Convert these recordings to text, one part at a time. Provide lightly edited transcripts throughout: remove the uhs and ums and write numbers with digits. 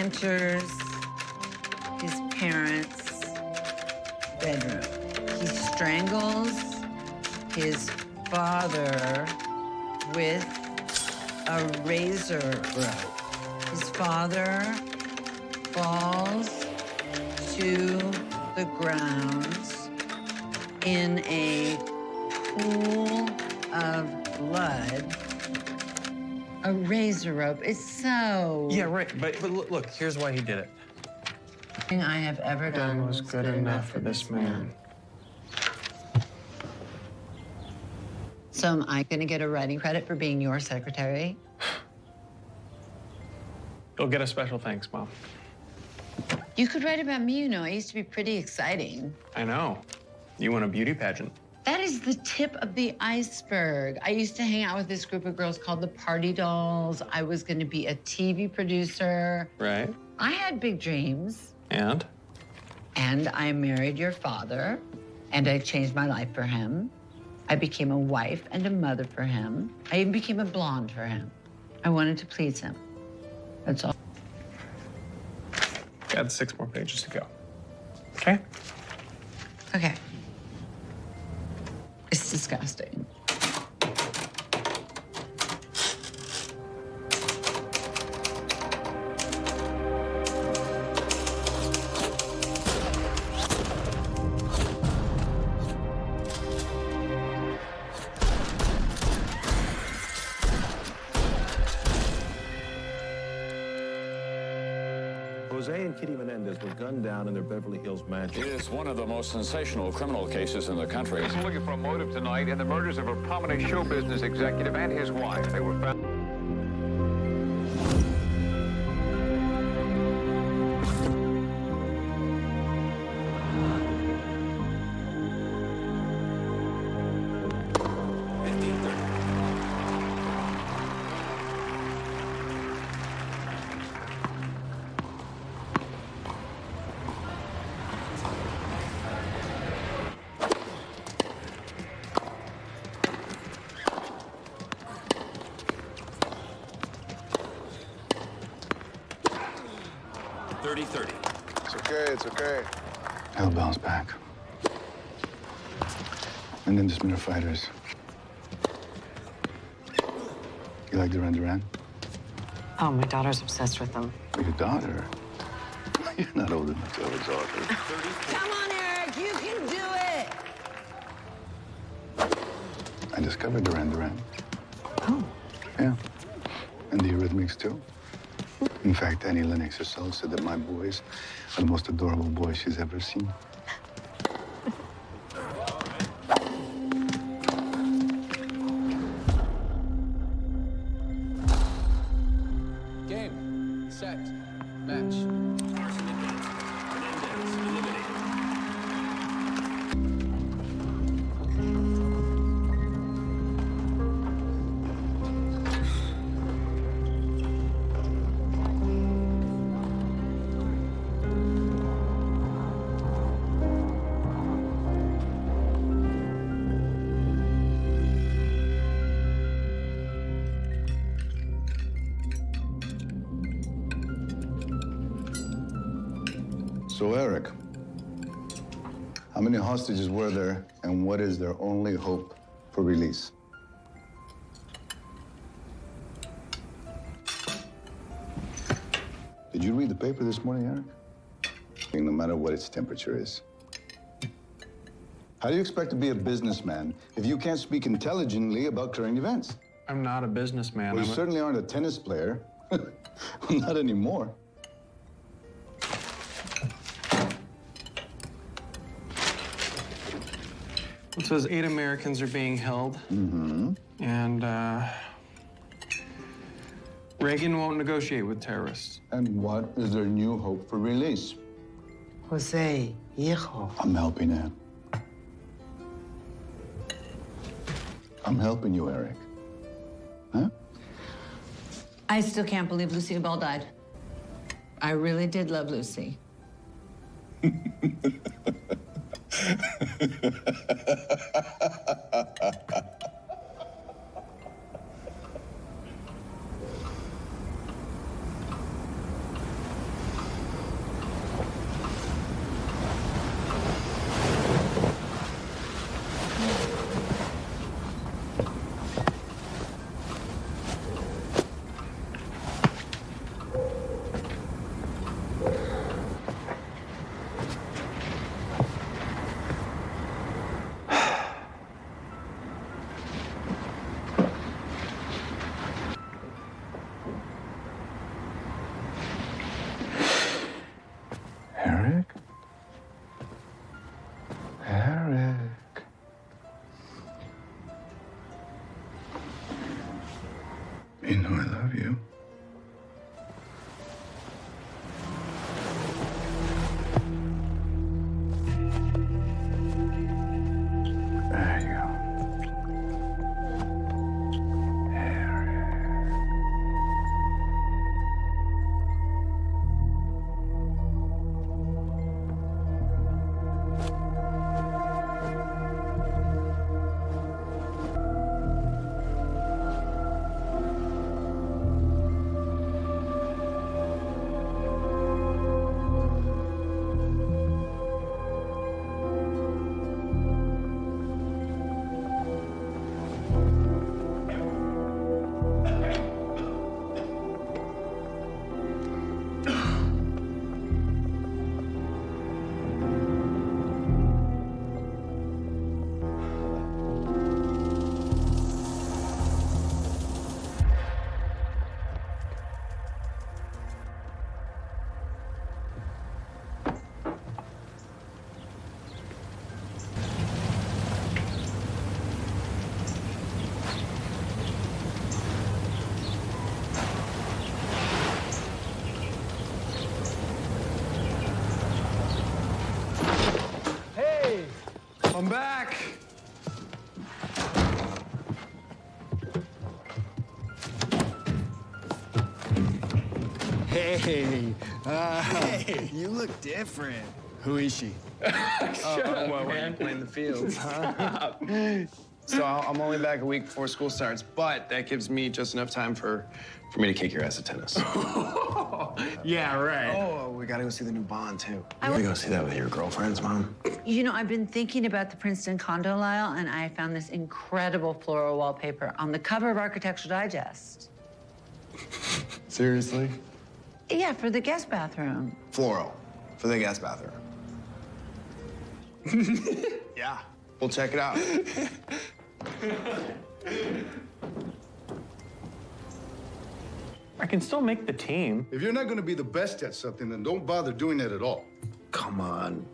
enters his parents' bedroom. He strangles his father with a razor rope. His father falls to the ground in a pool of blood. A razor rope is so... Yeah, right, but look, here's why he did it. Nothing I have ever done Was good enough for this man. So am I gonna get a writing credit for being your secretary? You'll get a special thanks, Mom. You could write about me, you know. I used to be pretty exciting. I know. You won a beauty pageant. That is the tip of the iceberg. I used to hang out with this group of girls called the Party Dolls. I was gonna be a TV producer. Right. I had big dreams. And? And I married your father, and I changed my life for him. I became a wife and a mother for him. I even became a blonde for him. I wanted to please him. That's all. Got 6 more pages to go. Okay? Okay. It's disgusting. Jose and Kitty Menendez were gunned down in their Beverly Hills mansion. It is one of the most sensational criminal cases in the country. Police are looking for a motive tonight in the murders of a prominent show business executive and his wife. They were found. It's okay. Hellbell's back. And then there's Minor Fighters. You like Duran Duran? Oh, my daughter's obsessed with them. Oh, your daughter? You're not old enough to have a daughter. Come on, Eric, you can do it! I discovered Duran Duran. Oh. Yeah. And the Eurythmics, too. In fact, Annie Lennox herself said that my boys are the most adorable boys she's ever seen. Game, set, match. So, Eric, how many hostages were there, and what is their only hope for release? Did you read the paper this morning, Eric? No matter what its temperature is. How do you expect to be a businessman if you can't speak intelligently about current events? I'm not a businessman. Well, you certainly aren't a tennis player. Not anymore. It says 8 Americans are being held. Mm-hmm. And, Reagan won't negotiate with terrorists. And what is their new hope for release? Jose, hijo. I'm helping Ann. I'm helping you, Eric. Huh? I still can't believe Lucille Ball died. I really did love Lucy. You know I love you. There you go. I'm back. Hey, you look different. Who is she? Well, we're playing the fields, huh? So I'm only back a week before school starts, but that gives me just enough time for me to kick your ass at tennis. Yeah, right. Oh, we gotta go see the new Bond, too. You gonna go see that with your girlfriends, Mom? You know, I've been thinking about the Princeton condo, Lyle, and I found this incredible floral wallpaper on the cover of Architectural Digest. Seriously? Yeah, for the guest bathroom. Floral, for the guest bathroom. Yeah, we'll check it out. I can still make the team. If you're not going to be the best at something, then don't bother doing it at all. Come on.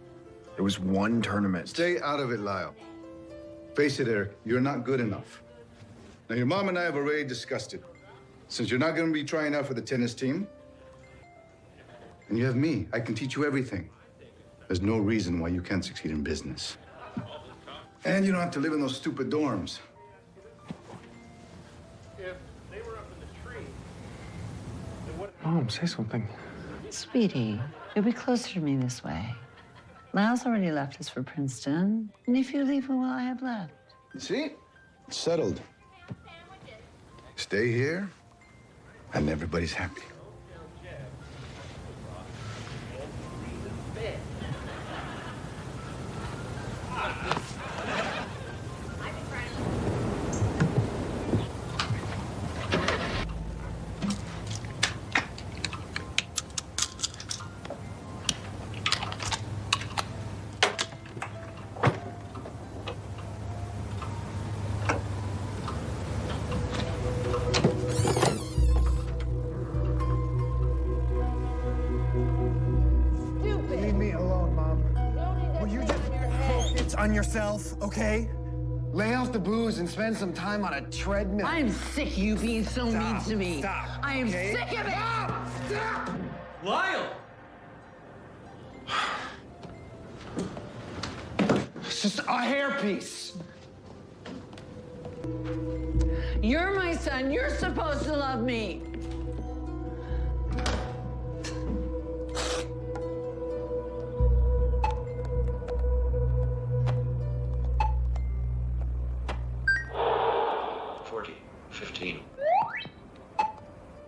It was one tournament. Stay out of it, Lyle. Face it, Eric, you're not good enough. Now, your mom and I have already discussed it. Since you're not going to be trying out for the tennis team, and you have me, I can teach you everything. There's no reason why you can't succeed in business. And you don't have to live in those stupid dorms. Mom, say something. Sweetie, you'll be closer to me this way. Lyle's already left us for Princeton, and if you leave, what will I have left? See? Settled. Stay here, and everybody's happy. Leave me alone, Mom. Will you just focus on yourself, okay? Lay off the booze and spend some time on a treadmill. I am sick of you being so mean to me. Stop. I am okay? sick of it. Stop! Lyle! It's just a hairpiece. You're my son. You're supposed to love me.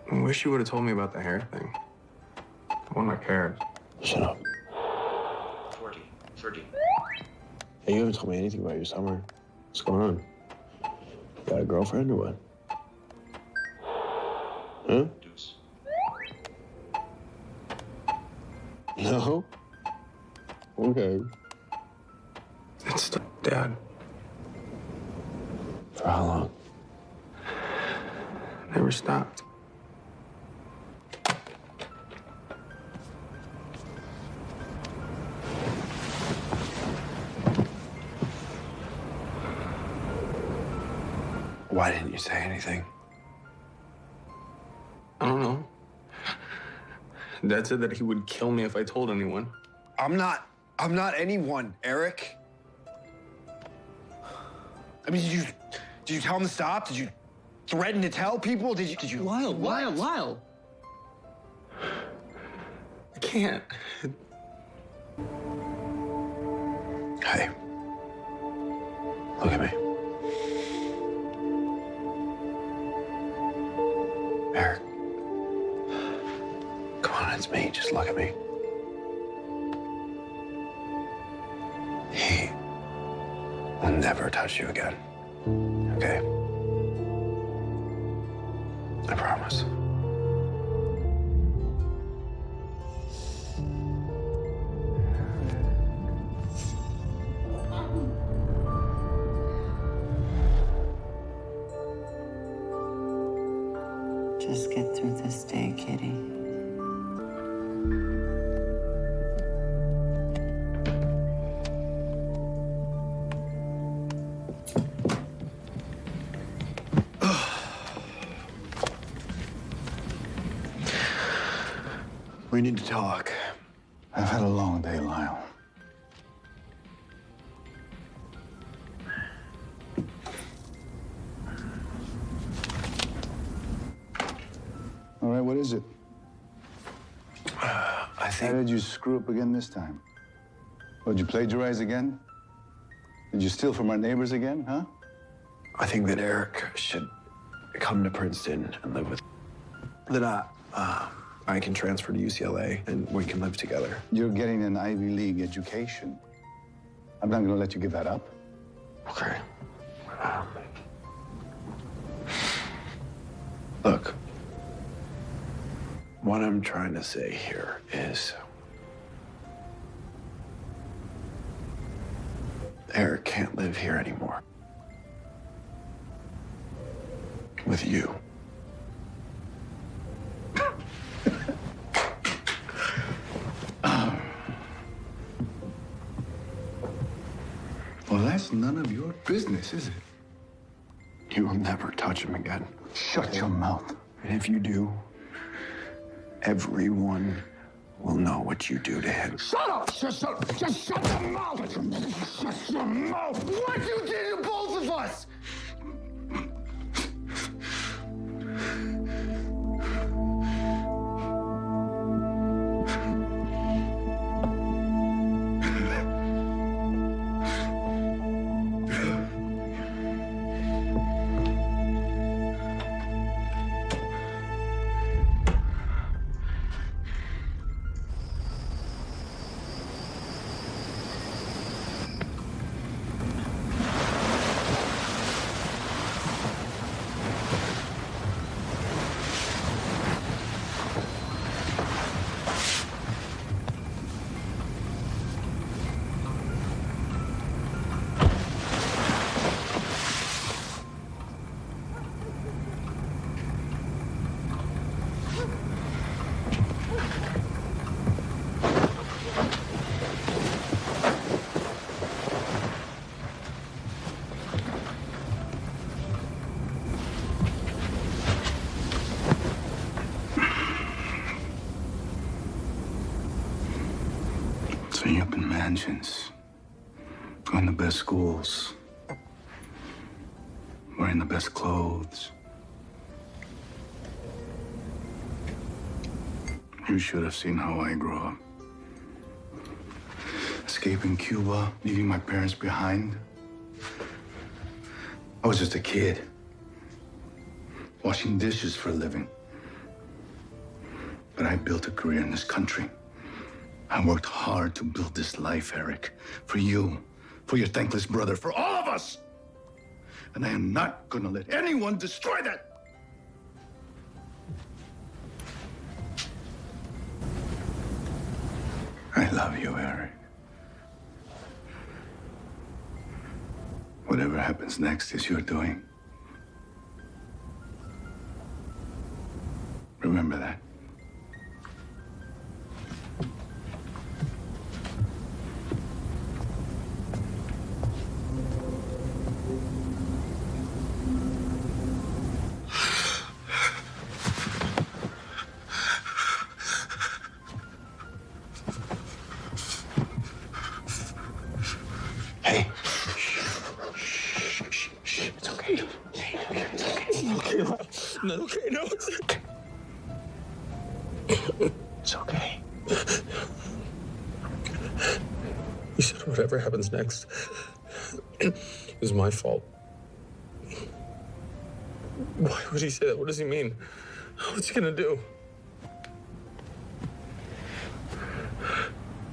I wish you would have told me about the hair thing. I wouldn't have cared. Shut up. 40, 30. Hey, you haven't told me anything about your summer. What's going on? You got a girlfriend or what? Huh? Deuce. No? Okay. It's Dad. For how long? Never stopped. Why didn't you say anything? I don't know. Dad said that he would kill me if I told anyone. I'm not anyone, Eric. I mean, did you tell him to stop? Did you threaten to tell people? Did you? Lyle. I can't. Hey. Look at me. Eric. Come on, it's me. Just look at me. He will never touch you again. Okay? I promise. Just get through this day, Kitty. We need to talk. I've had a long day, Lyle. All right, what is it? I How think did you screw up again this time? Oh, did you plagiarize again? Did you steal from our neighbors again, huh? I think that Eric should come to Princeton and live with. That I can transfer to UCLA and we can live together. You're getting an Ivy League education. I'm not gonna let you give that up. Okay. Look, what I'm trying to say here is Eric can't live here anymore. With you. Well, that's none of your business, is it? You will never touch him again. Shut your mouth. And if you do, everyone will know what you do to him. Shut up! Just shut your mouth! Shut your mouth! What you did to both of us! Staying up in mansions, going to the best schools, wearing the best clothes. You should have seen how I grew up. Escaping Cuba, leaving my parents behind. I was just a kid, washing dishes for a living. But I built a career in this country. I worked hard to build this life, Eric. For you, for your thankless brother, for all of us. And I am not gonna let anyone destroy that. I love you, Eric. Whatever happens next is your doing. Remember that. No, okay, no, it's okay. It's okay. You said whatever happens next is my fault. Why would he say that? What does he mean? What's he gonna do?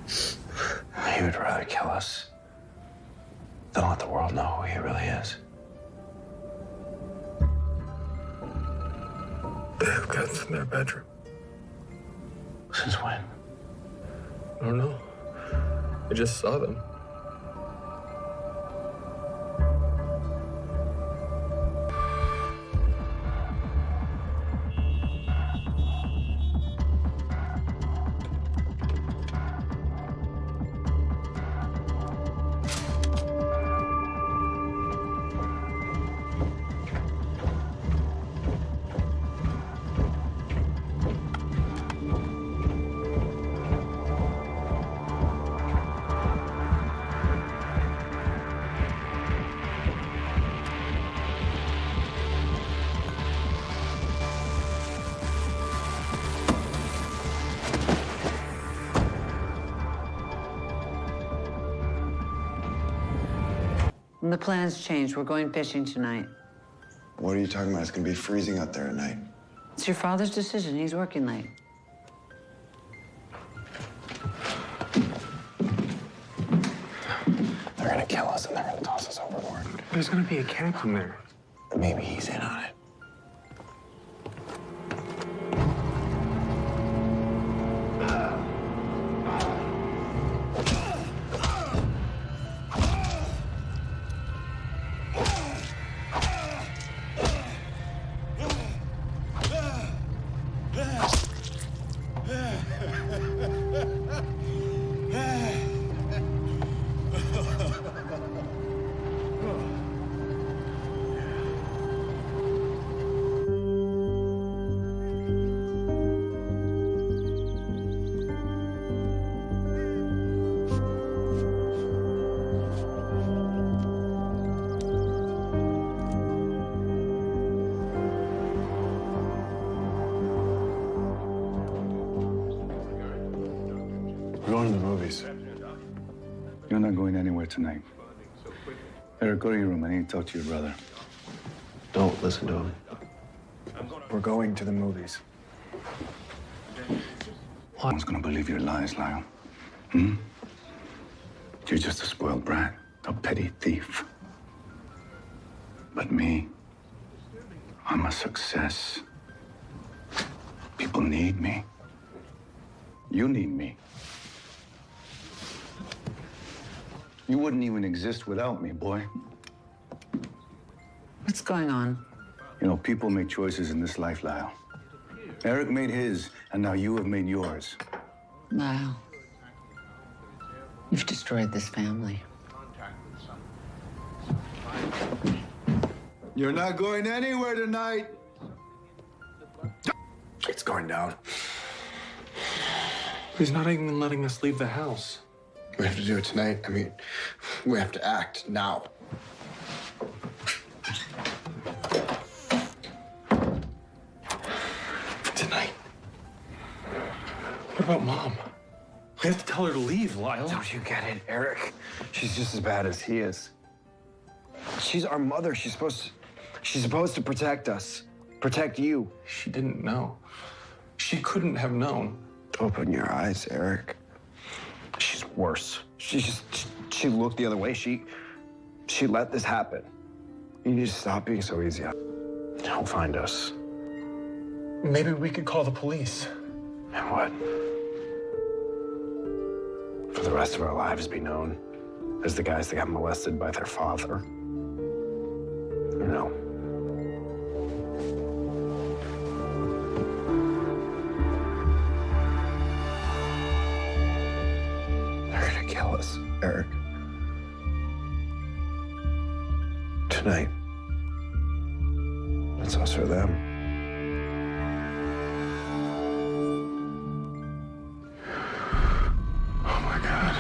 He would rather kill us than let the world know who he really is. They have guns in their bedroom. Since when? I don't know. I just saw them. And the plans changed. We're going fishing tonight. What are you talking about? It's gonna be freezing out there at night. It's your father's decision. He's working late. They're gonna kill us and they're gonna toss us overboard. There's gonna be a captain there. Maybe he's in on it. We're going to the movies. You're not going anywhere tonight. Eric, go to your room. I need to talk to your brother. Don't listen to him. We're going to the movies. No one's gonna believe your lies, Lyle. Hmm? You're just a spoiled brat, a petty thief. But me, I'm a success. People need me. You need me. You wouldn't even exist without me, boy. What's going on? You know, people make choices in this life, Lyle. Eric made his, and now you have made yours. Lyle, you've destroyed this family. You're not going anywhere tonight. It's going down. He's not even letting us leave the house. We have to do it tonight. I mean, we have to act now. Tonight. What about Mom? We have to tell her to leave, Lyle. Don't you get it, Eric? She's just as bad as he is. She's our mother. She's supposed to protect us. Protect you. She didn't know. She couldn't have known. Open your eyes, Eric. She's worse. She looked the other way. She let this happen. You need to stop being so easy. Don't find us. Maybe we could call the police. And what? For the rest of our lives be known as the guys that got molested by their father. You know. They're gonna kill us, Eric. Tonight. It's us or them. Oh my God.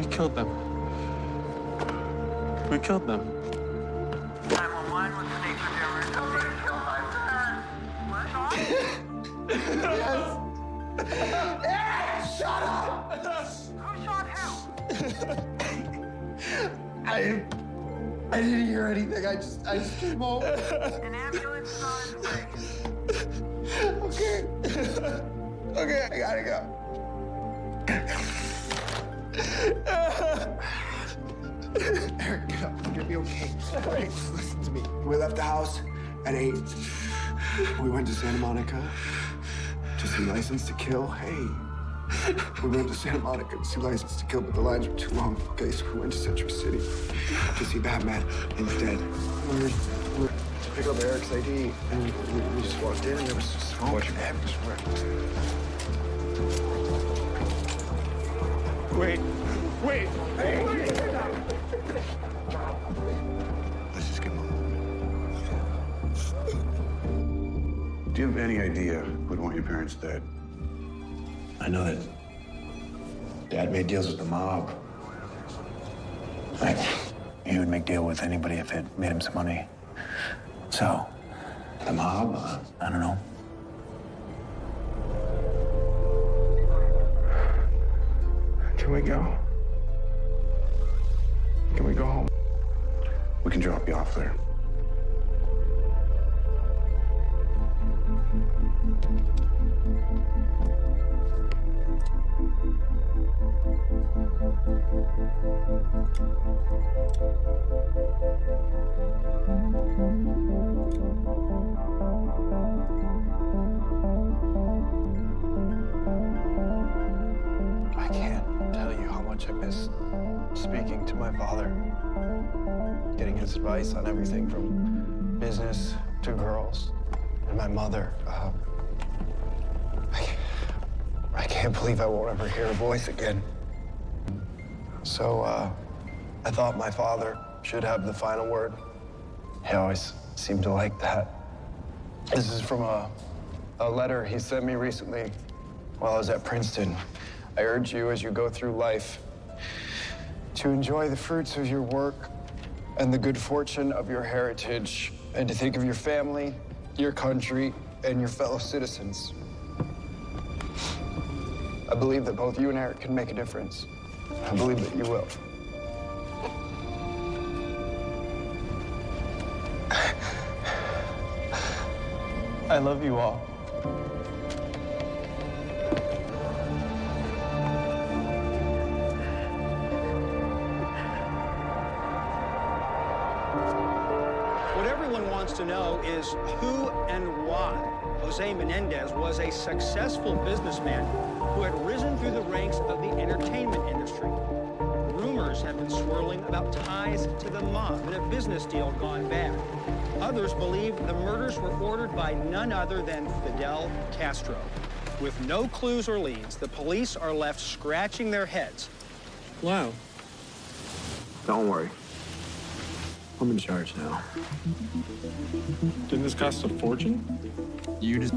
killed them. We killed them. 911, what's the nature of your emergency? Kill by Yes! Hey, shut up! Who shot who? I didn't hear anything. I just came home. An ambulance is on its way. Okay. Okay, I gotta go. Eric, get up. You're gonna be okay. All right, just listen to me. We left the house at 8. We went to Santa Monica to see License to Kill. Hey. We went to Santa Monica to see License to Kill, but the lines were too long. Okay, so we went to Century City to see Batman instead. We were to pick up Eric's ID, and we just walked in, and there was just smoke everywhere. Wait. Hey. Let's just get home. Do you have any idea who'd want your parents dead? I know that Dad made deals with the mob. He would make deal with anybody if it made him some money. So, the mob? I don't know. Can we go? Can we go home? We can drop you off there. I can't tell you how much I miss speaking to my father, getting his advice on everything from business to girls, and my mother. I can't believe I won't ever hear her voice again. So, I thought my father should have the final word. He always seemed to like that. This is from a letter he sent me recently while I was at Princeton. I urge you as you go through life to enjoy the fruits of your work and the good fortune of your heritage, and to think of your family, your country, and your fellow citizens. I believe that both you and Eric can make a difference. I believe that you will. I love you all. What everyone wants to know is who and why Jose Menendez was a successful businessman who had risen through the ranks of the entertainment industry. Rumors have been swirling about ties to the mob and a business deal gone bad. Others believe the murders were ordered by none other than Fidel Castro. With no clues or leads, the police are left scratching their heads. Wow. Don't worry. I'm in charge now. Didn't this cost a fortune? You just...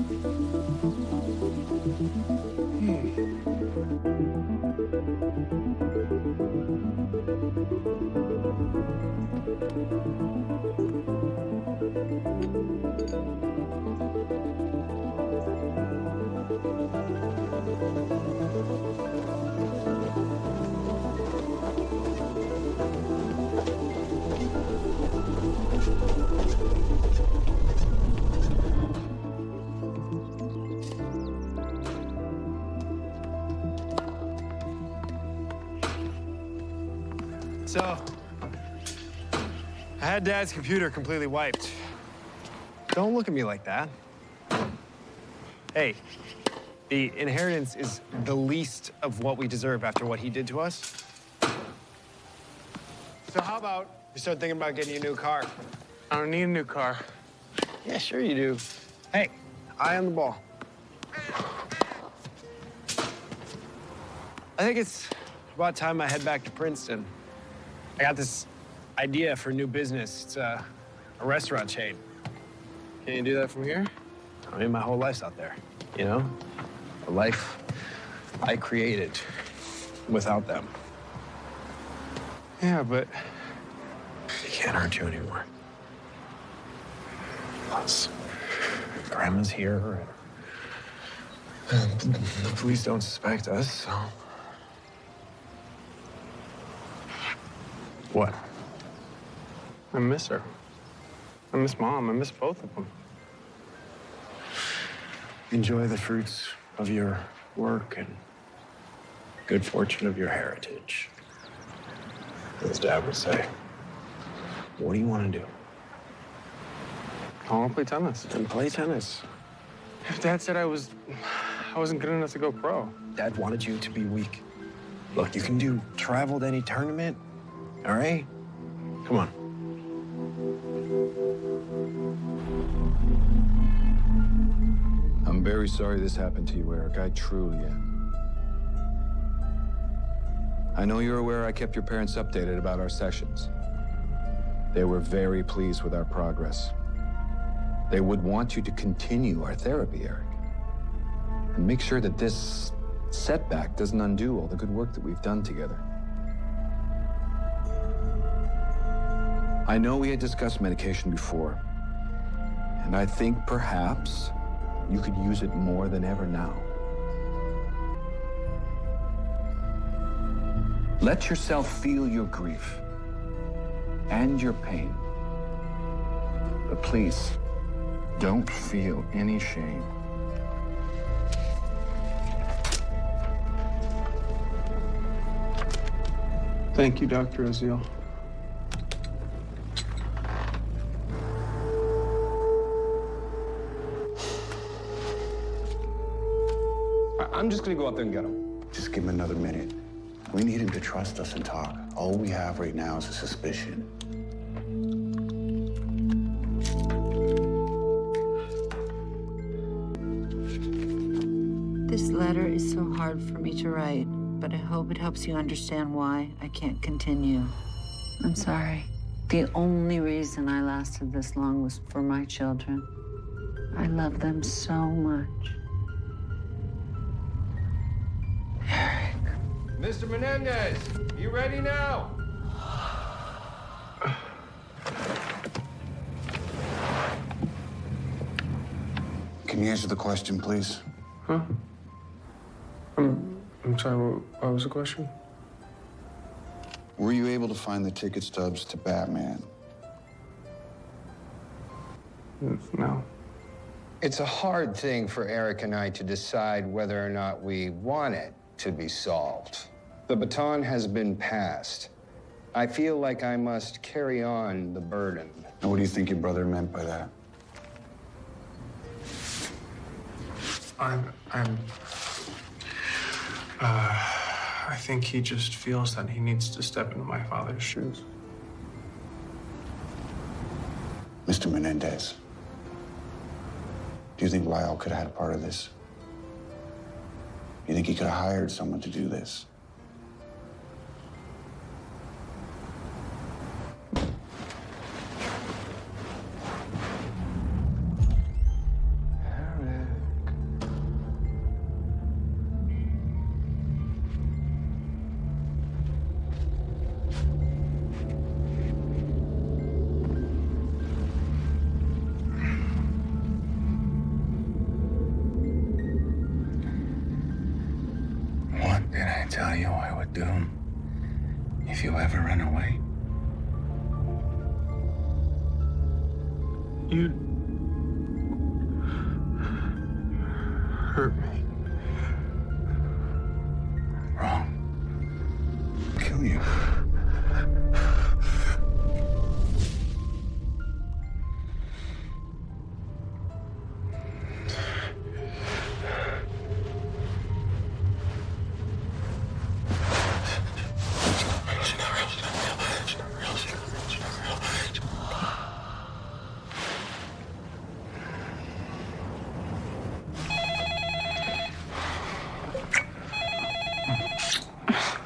So, I had Dad's computer completely wiped. Don't look at me like that. Hey, the inheritance is the least of what we deserve after what he did to us. So how about you start thinking about getting a new car? I don't need a new car. Yeah, sure you do. Hey, eye on the ball. I think it's about time I head back to Princeton. I got this idea for a new business. It's a restaurant chain. Can you do that from here? I mean, my whole life's out there, you know? A life I created without them. Yeah, but he can't hurt you anymore. Plus, Grandma's here. And the police don't suspect us, so... What? I miss her. I miss Mom. I miss both of them. Enjoy the fruits of your work and good fortune of your heritage. As Dad would say. What do you want to do? I want to play tennis. Then play tennis. If Dad said I wasn't good enough to go pro. Dad wanted you to be weak. Look, you can travel to any tournament, all right? Come on. I'm very sorry this happened to you, Eric. I truly am. I know you're aware I kept your parents updated about our sessions. They were very pleased with our progress. They would want you to continue our therapy, Eric. And make sure that this setback doesn't undo all the good work that we've done together. I know we had discussed medication before, and I think perhaps you could use it more than ever now. Let yourself feel your grief and your pain. But please, don't feel any shame. Thank you, Dr. Oziel. I'm just gonna go out there and get him. Just give him another minute. We need him to trust us and talk. All we have right now is a suspicion. This letter is so hard for me to write, but I hope it helps you understand why I can't continue. I'm sorry. The only reason I lasted this long was for my children. I love them so much. Mr. Menendez, you ready now? Can you answer the question, please? Huh? I'm sorry, what was the question? Were you able to find the ticket stubs to Batman? No. It's a hard thing for Eric and I to decide whether or not we want it to be solved. The baton has been passed. I feel like I must carry on the burden. And what do you think your brother meant by that? I think he just feels that he needs to step into my father's shoes. Mr. Menendez, do you think Lyle could have had a part of this? You think he could have hired someone to do this? What did I tell you I would do if you ever run away? You hurt me. Wrong. Kill you.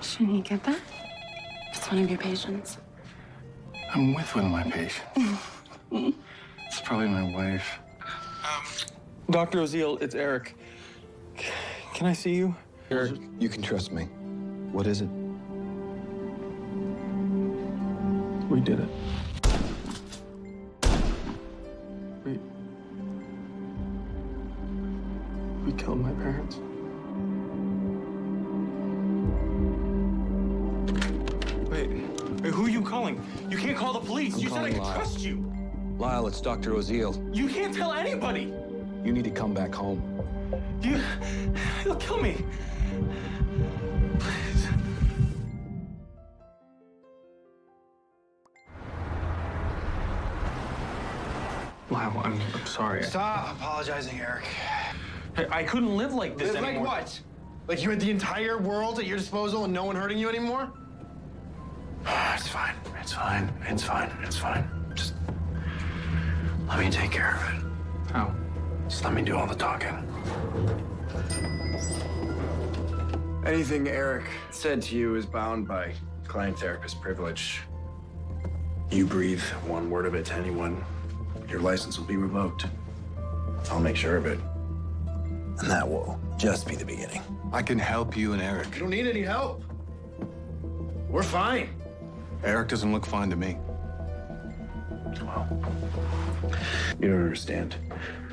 Shouldn't you get that? It's one of your patients. I'm with one of my patients. It's probably my wife. Dr. Oziel, it's Eric. Can I see you? Eric, you can trust me. What is it? We did it. We killed my parents. Wait, who are you calling? You can't call the police. You said I could trust you. Lyle, it's Dr. Oziel. You can't tell anybody. You need to come back home. He'll kill me. Please. Wow, I'm sorry. Stop apologizing, Eric. I couldn't live like this Live anymore. like what? Like you had the entire world at your disposal and no one hurting you anymore? It's fine. It's fine. It's fine. It's fine. Just let me take care of it. How? Just let me do all the talking. Anything Eric said to you is bound by client-therapist privilege. You breathe one word of it to anyone, your license will be revoked. I'll make sure of it. And that will just be the beginning. I can help you and Eric. You don't need any help. We're fine. Eric doesn't look fine to me. Well, you don't understand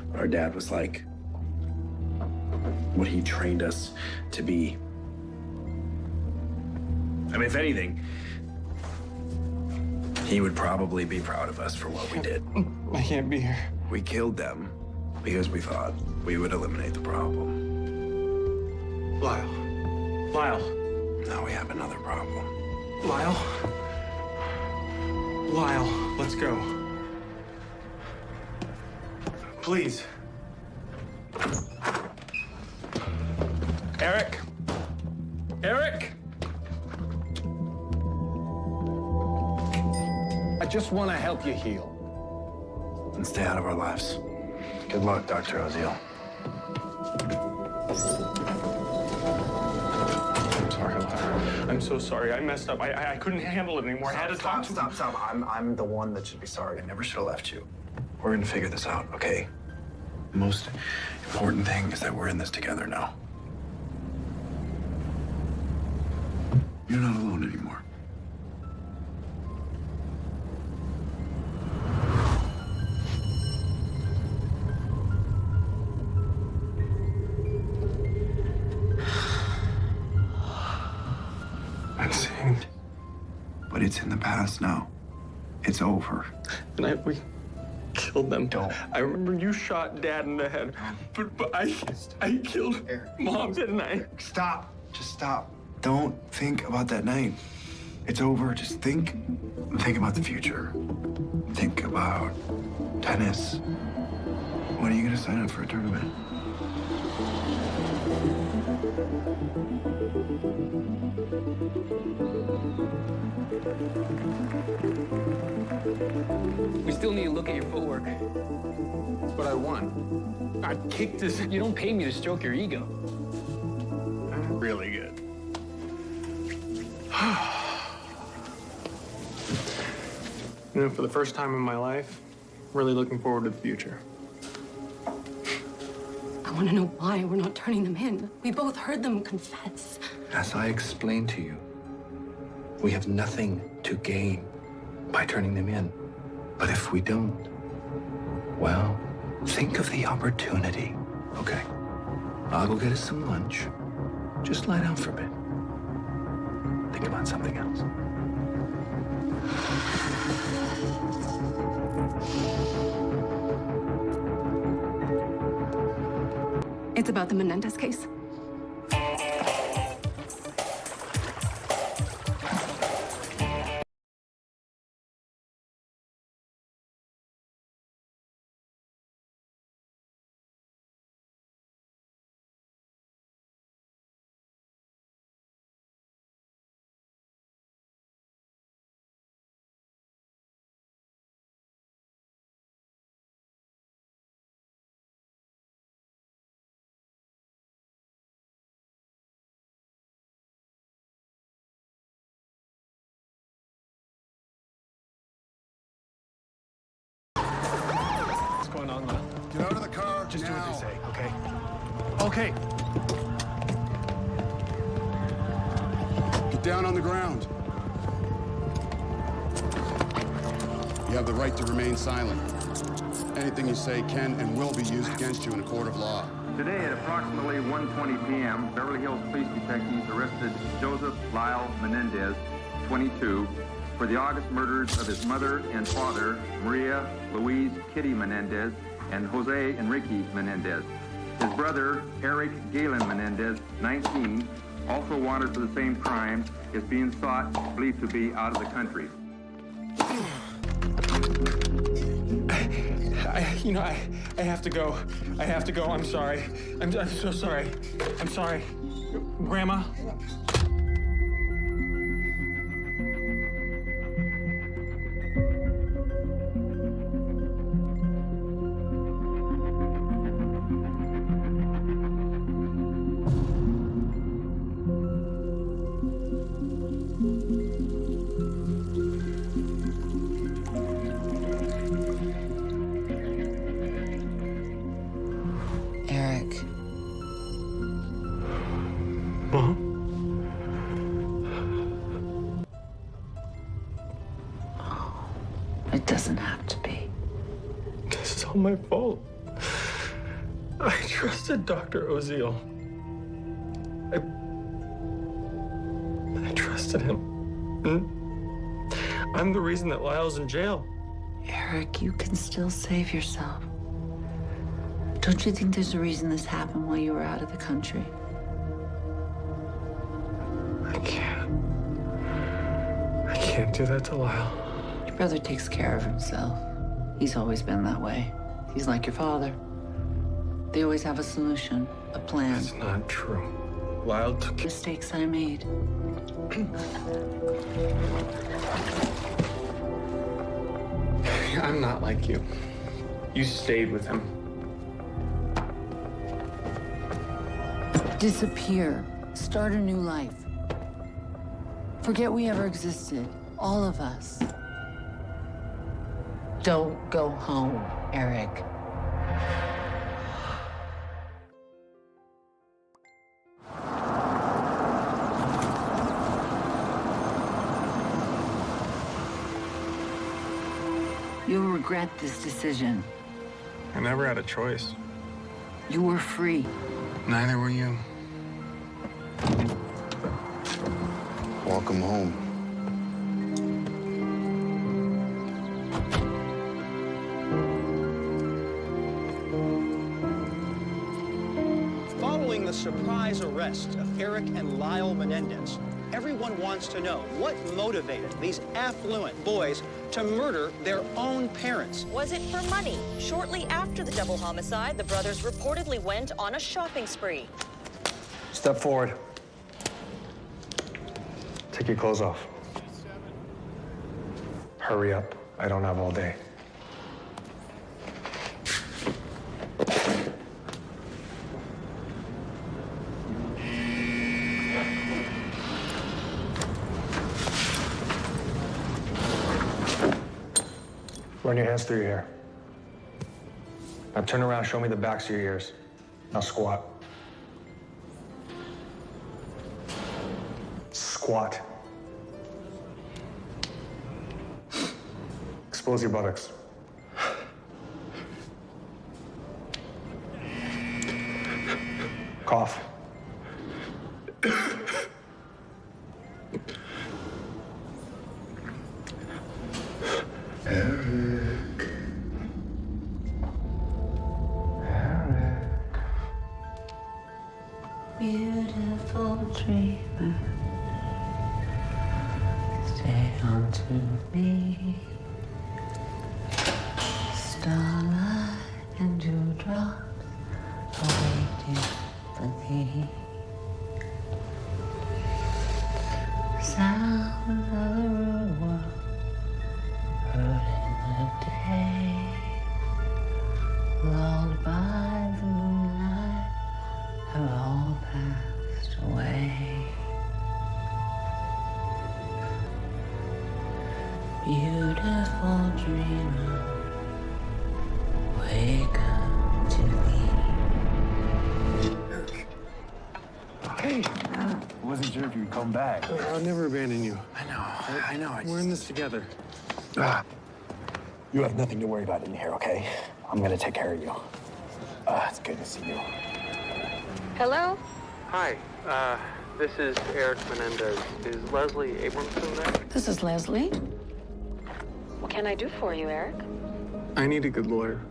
what our dad was like. What he trained us to be. I mean, if anything, he would probably be proud of us for what we did. I can't be here. We killed them because we thought we would eliminate the problem. Lyle. Lyle. Now we have another problem. Lyle. Lyle, let's go. Please. Eric. Eric. I just want to help you heal. And stay out of our lives. Good luck, Dr. Oziel. I'm sorry, Lyle. I'm so sorry. I messed up. I couldn't handle it anymore. I had to talk to him. Stop. I'm the one that should be sorry. I never should have left you. We're gonna figure this out, okay? The most important thing is that we're in this together now. You're not alone anymore. I'm seeing. But it's in the past now. It's over. And we killed them. Don't. I remember you shot Dad in the head. But I killed Mom, didn't I? Stop. Just stop. Don't think about that night. It's over. Just think about the future. Think about tennis. When are you gonna sign up for a tournament? We still need to look at your footwork. That's what I want. I'd kick this. You don't pay me to stroke your ego. Really good. You know, for the first time in my life, really looking forward to the future. I want to know why we're not turning them in. We both heard them confess. As I explained to you, we have nothing to gain by turning them in. But if we don't, well, think of the opportunity. Okay, I'll go get us some lunch. Just lie down for a bit. Think about something else. It's about the Menendez case. What's going on, Lyle? Get out of the car. Just do what they say, okay? Okay. Get down on the ground. You have the right to remain silent. Anything you say can and will be used against you in a court of law. Today at approximately 1:20 p.m., Beverly Hills police detectives arrested Joseph Lyle Menendez, 22, for the August murders of his mother and father, Maria Louise Kitty Menendez and Jose Enrique Menendez. His brother, Eric Galen Menendez, 19, also wanted for the same crime, is being sought, believed to be out of the country. I have to go. I have to go. I'm sorry. I'm so sorry. I'm sorry. Grandma? Eric. Mom? It doesn't have to be. This is all my fault. I trusted Dr. Oziel. I trusted him. I'm the reason that Lyle's in jail. Eric, you can still save yourself. Don't you think there's a reason this happened while you were out of the country? I can't do that to Lyle. Your brother takes care of himself. He's always been that way. He's like your father. They always have a solution, a plan. It's not true. Lyle took mistakes I made. I'm not like you. You stayed with him. Disappear. Start a new life. Forget we ever existed. All of us. Don't go home, Eric. You'll regret this decision. I never had a choice. You were free. Neither were you. Welcome home. Following the surprise arrest of Eric and Lyle Menendez, everyone wants to know what motivated these affluent boys to murder their own parents. Was it for money? Shortly after the double homicide, the brothers reportedly went on a shopping spree. Step forward. Take your clothes off. Hurry up. I don't have all day. Run your hands through your hair. Now turn around, show me the backs of your ears. Now squat. Squat. Expose your buttocks. Cough. Beautiful dreamer, stay unto me. Starlight and dewdrops are waiting for me. Sound of the rude world heard in the day, lulled by the moonlight, have all passed away. Beautiful dreamer, wake up to me. Hey, I wasn't sure if you'd come back. I'll never abandon you. I know. We're in this together. You have nothing to worry about in here, okay? I'm gonna take care of you. It's good to see you. Hello? Hi, this is Eric Menendez. Is Leslie Abramson there? This is Leslie. What can I do for you, Eric? I need a good lawyer.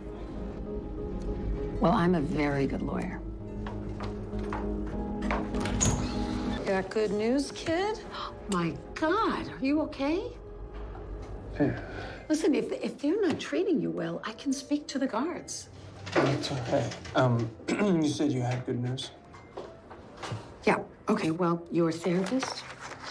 Well, I'm a very good lawyer. Got good news, kid? My God, are you okay? Yeah. Listen, if they're not treating you well, I can speak to the guards. It's okay. You said you had good news? Yeah, okay, well, your therapist,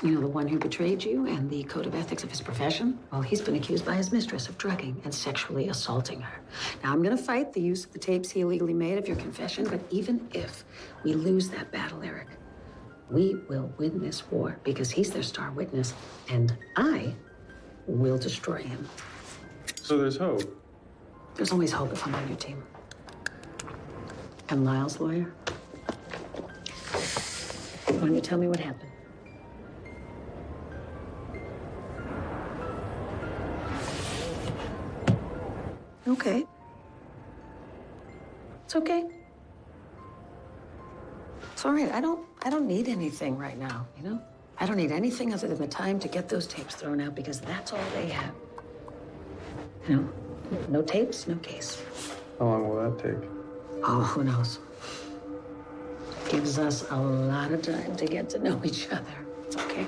you know, the one who betrayed you and the code of ethics of his profession, well, he's been accused by his mistress of drugging and sexually assaulting her. Now, I'm gonna fight the use of the tapes he illegally made of your confession, but even if we lose that battle, Eric, we will win this war because he's their star witness, and I will destroy him. So there's hope. There's always hope if I'm on your team. And Lyle's lawyer? Why don't you tell me what happened? Okay. It's okay. It's all right. I don't need anything right now, you know? I don't need anything other than the time to get those tapes thrown out because that's all they have. You know, no tapes, no case. How long will that take? Oh, who knows? Gives us a lot of time to get to know each other. It's okay.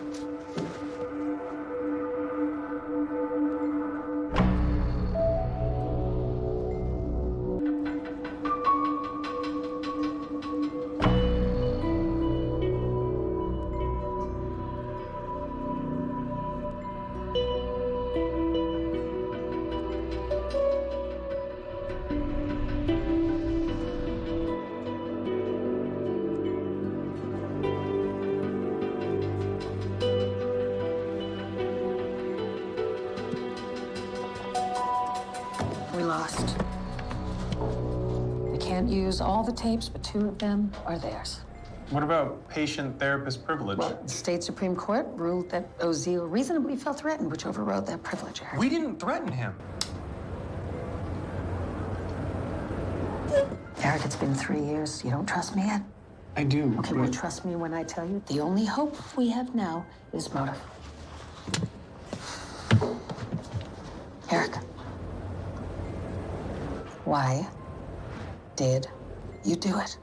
We lost. We can't use all the tapes, but 2 of them are theirs. What about patient-therapist privilege? Well, the state Supreme Court ruled that Ozil reasonably felt threatened, which overrode that privilege. We didn't threaten him. Eric, it's been 3 years. You don't trust me yet? I do. Okay, well, trust me when I tell you the only hope we have now is motive. Eric. Why did you do it?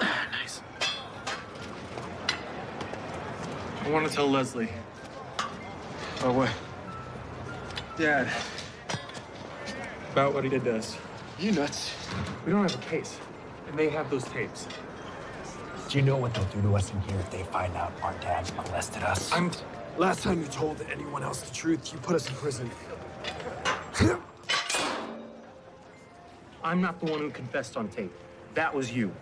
Nice. I want to tell Leslie. Oh, what? Dad. About what he did to us. You nuts? We don't have a case, and they have those tapes. Do you know what they'll do to us in here if they find out our dad molested us? Last time you told anyone else the truth, you put us in prison. I'm not the one who confessed on tape. That was you.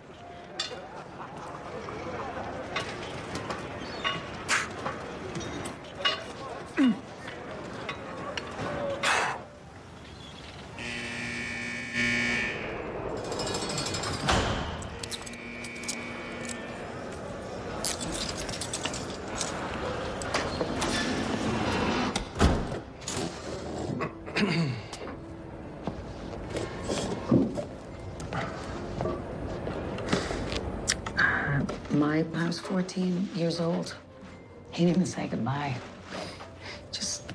I was 14 years old. He didn't even say goodbye. Just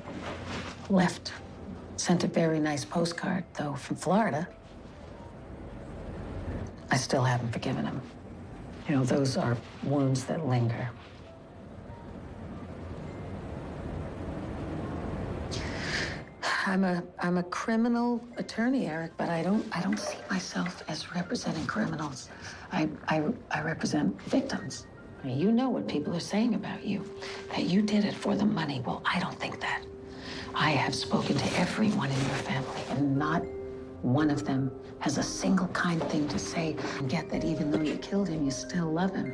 left. Sent a very nice postcard, though, from Florida. I still haven't forgiven him. You know, those are wounds that linger. I'm a criminal attorney, Eric, but I don't see myself as representing criminals. I represent victims. I mean, you know what people are saying about you, that you did it for the money. Well, I don't think that. I have spoken to everyone in your family, and not one of them has a single kind thing to say. And get that even though you killed him, you still love him.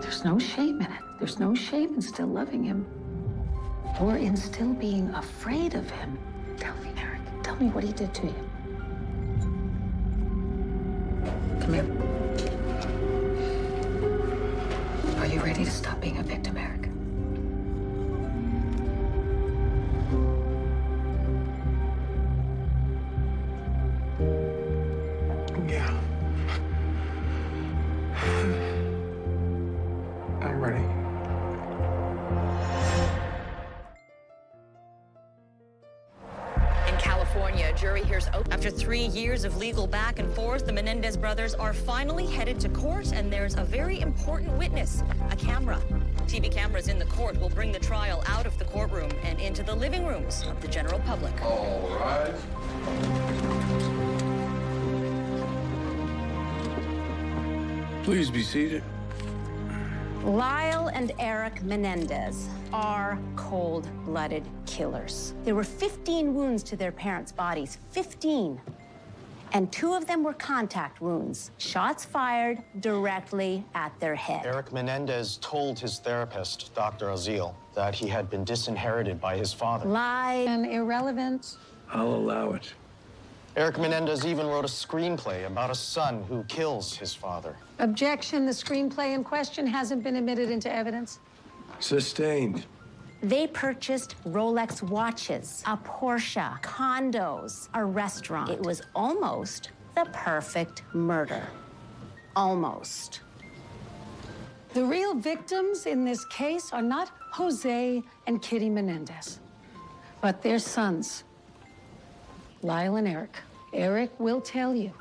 There's no shame in it. There's no shame in still loving him. Or in still being afraid of him. Tell me, Eric. Tell me what he did to you. Come here. Are you ready to stop being a victim, Eric? California, a jury hears after 3 years of legal back and forth, the Menendez brothers are finally headed to court, and there's a very important witness, a camera. TV cameras in the court will bring the trial out of the courtroom and into the living rooms of the general public. All right. Please be seated. Lyle and Eric Menendez are cold-blooded killers. There were 15 wounds to their parents' bodies, 15. And 2 of them were contact wounds, shots fired directly at their head. Eric Menendez told his therapist, Dr. Azil, that he had been disinherited by his father. Lie and irrelevant. I'll allow it. Eric Menendez even wrote a screenplay about a son who kills his father. Objection, the screenplay in question hasn't been admitted into evidence. Sustained. They purchased Rolex watches, a Porsche, condos, a restaurant. It was almost the perfect murder. Almost. The real victims in this case are not Jose and Kitty Menendez, but their sons, Lyle and Eric. Eric will tell you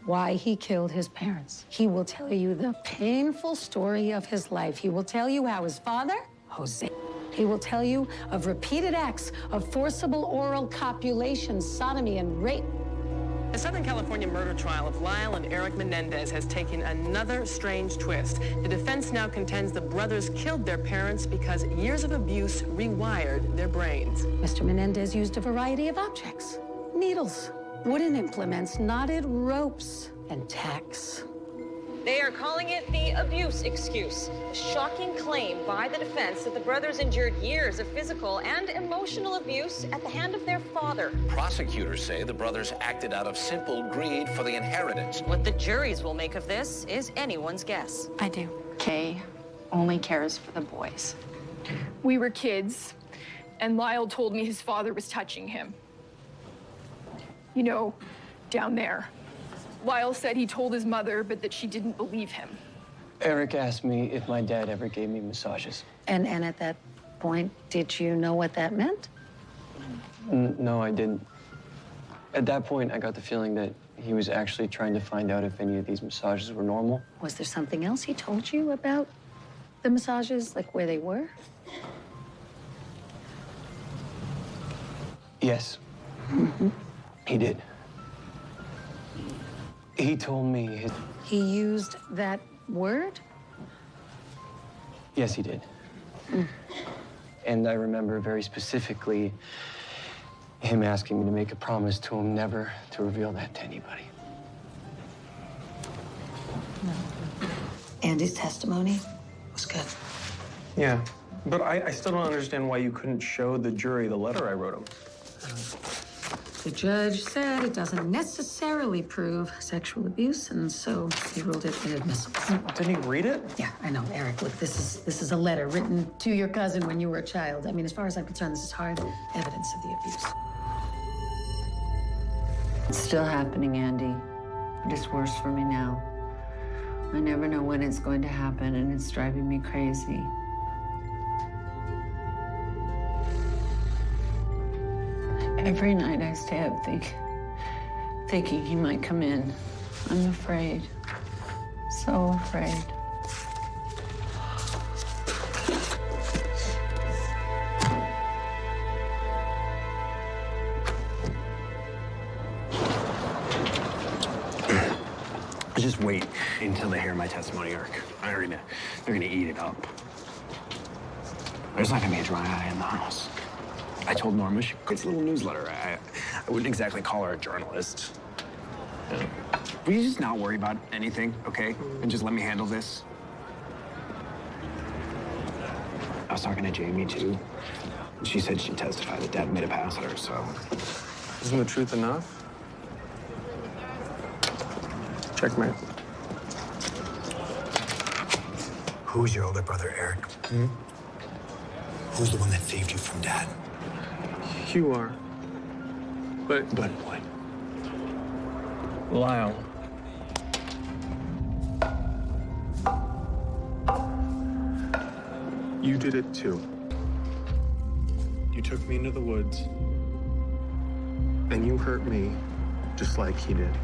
why he killed his parents. He will tell you the painful story of his life. He will tell you how his father, Jose, he will tell you of repeated acts of forcible oral copulation, sodomy, and rape. The Southern California murder trial of Lyle and Eric Menendez has taken another strange twist. The defense now contends the brothers killed their parents because years of abuse rewired their brains. Mr. Menendez used a variety of objects: needles, wooden implements, knotted ropes, and tacks. They are calling it the abuse excuse, a shocking claim by the defense that the brothers endured years of physical and emotional abuse at the hand of their father. Prosecutors say the brothers acted out of simple greed for the inheritance. What the juries will make of this is anyone's guess. I do. Kay only cares for the boys. We were kids, and Lyle told me his father was touching him. You know, down there. Lyle said he told his mother, but that she didn't believe him. Eric asked me if my dad ever gave me massages. And at that point, did you know what that meant? No, I didn't. At that point, I got the feeling that he was actually trying to find out if any of these massages were normal. Was there something else he told you about the massages, like where they were? Yes. Mm-hmm. He did. He told me He used that word? Yes, he did. And I remember very specifically him asking me to make a promise to him never to reveal that to anybody. Andy's testimony was good. Yeah, but I still don't understand why you couldn't show the jury the letter I wrote him. The judge said it doesn't necessarily prove sexual abuse, and so he ruled it inadmissible. Didn't he read it? Yeah, I know, Eric. Look, this is a letter written to your cousin when you were a child. I mean, as far as I'm concerned, this is hard evidence of the abuse. It's still happening, Andy, but it's worse for me now. I never know when it's going to happen, and it's driving me crazy. Every night I stay up thinking he might come in. I'm afraid. So afraid. Just wait until they hear my testimony, Eric. They're gonna eat it up. There's not gonna be a dry eye in the house. I told Norma she writes a little newsletter. I wouldn't exactly call her a journalist. Will you just not worry about anything, okay? And just let me handle this? I was talking to Jamie, too. She said she'd testify that Dad made a pass at her, so... Isn't the truth enough? Checkmate. Who's your older brother, Eric? Who's the one that saved you from Dad? You are. But what? Lyle. You did it too. You took me into the woods. And you hurt me just like he did.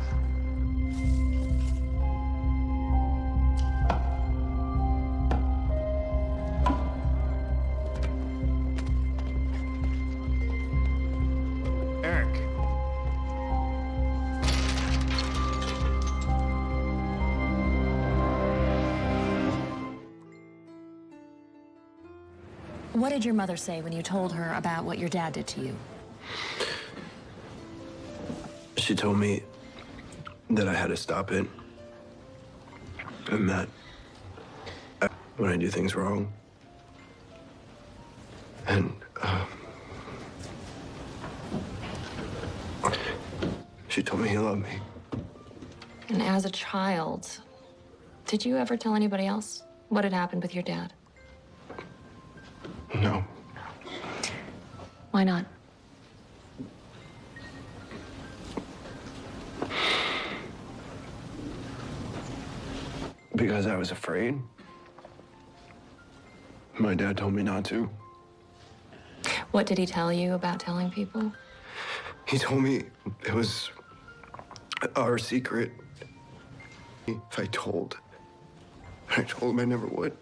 Eric. What did your mother say when you told her about what your dad did to you? She told me that I had to stop it. And that when I do things wrong. And she told me he loved me. And as a child, did you ever tell anybody else what had happened with your dad? No. Why not? Because I was afraid. My dad told me not to. What did he tell you about telling people? He told me it was our secret. If I told him I never would.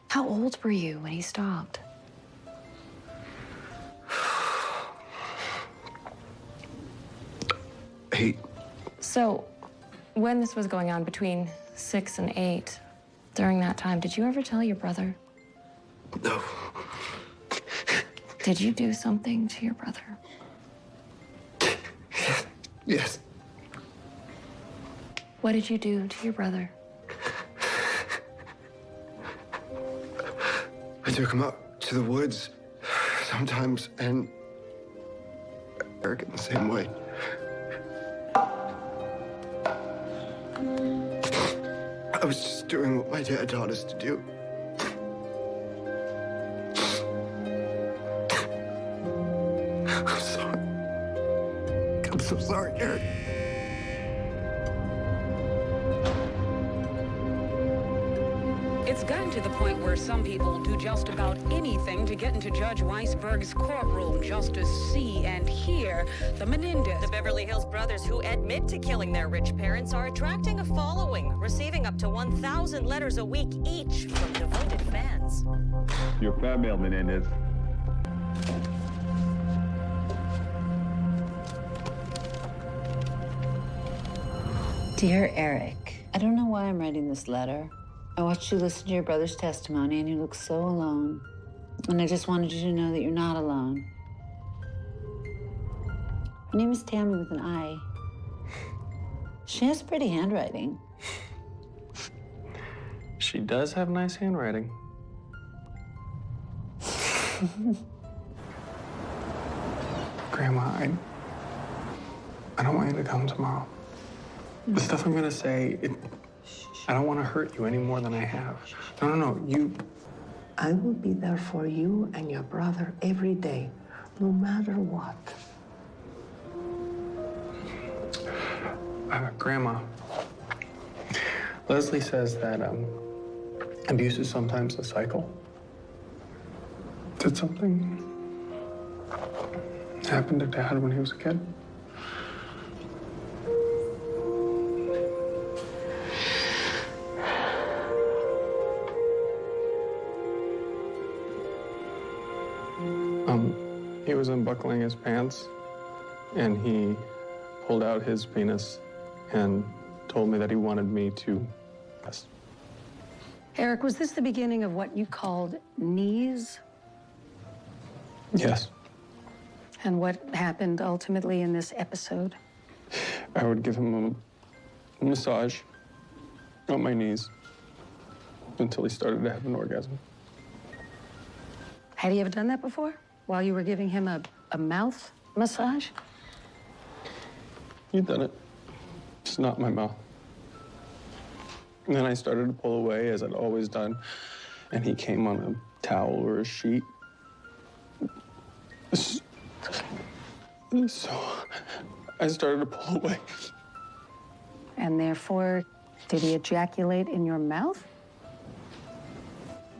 How old were you when he stopped? 8. So, when this was going on between 6 and 8, during that time, did you ever tell your brother? No. Did you do something to your brother? Yes. What did you do to your brother? I took him out to the woods sometimes, and Eric in the same way. I was just doing what my dad taught us to do. I'm sorry. I'm so sorry, Eric. It's gotten to the point where some people do just about anything to get into Judge Weisberg's courtroom just to see and hear the Menendez. The Beverly Hills brothers who admit to killing their rich parents are attracting a following, receiving up to 1,000 letters a week each from devoted fans. Your fan mail, Menendez. Dear Eric, I don't know why I'm writing this letter. I watched you listen to your brother's testimony, and you look so alone. And I just wanted you to know that you're not alone. Her name is Tammy with an I. She has pretty handwriting. She does have nice handwriting. Grandma, I don't want you to come tomorrow. The stuff I'm gonna say, I don't want to hurt you any more than I have. No, you... I will be there for you and your brother every day, no matter what. Grandma, Leslie says that abuse is sometimes a cycle. Did something happen to Dad when he was a kid? He was unbuckling his pants, and he pulled out his penis and told me that he wanted me to... Yes. Eric, was this the beginning of what you called knees? Yes. And what happened ultimately in this episode? I would give him a massage on my knees until he started to have an orgasm. Had he ever done that before? While you were giving him a mouth massage? You've done it. It's not my mouth. And then I started to pull away, as I'd always done, and he came on a towel or a sheet. So I started to pull away. And therefore, did he ejaculate in your mouth?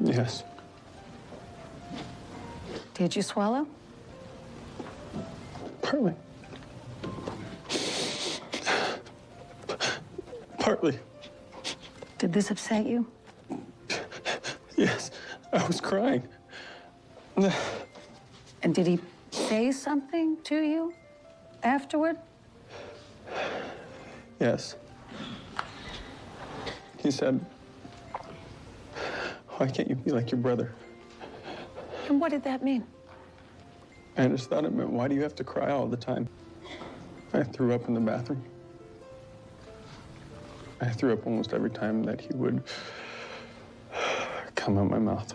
Yes. Did you swallow? Partly. Partly. Did this upset you? Yes, I was crying. And did he say something to you afterward? Yes. He said, "Why can't you be like your brother?" And what did that mean? I just thought it meant, why do you have to cry all the time? I threw up in the bathroom. I threw up almost every time that he would come out my mouth.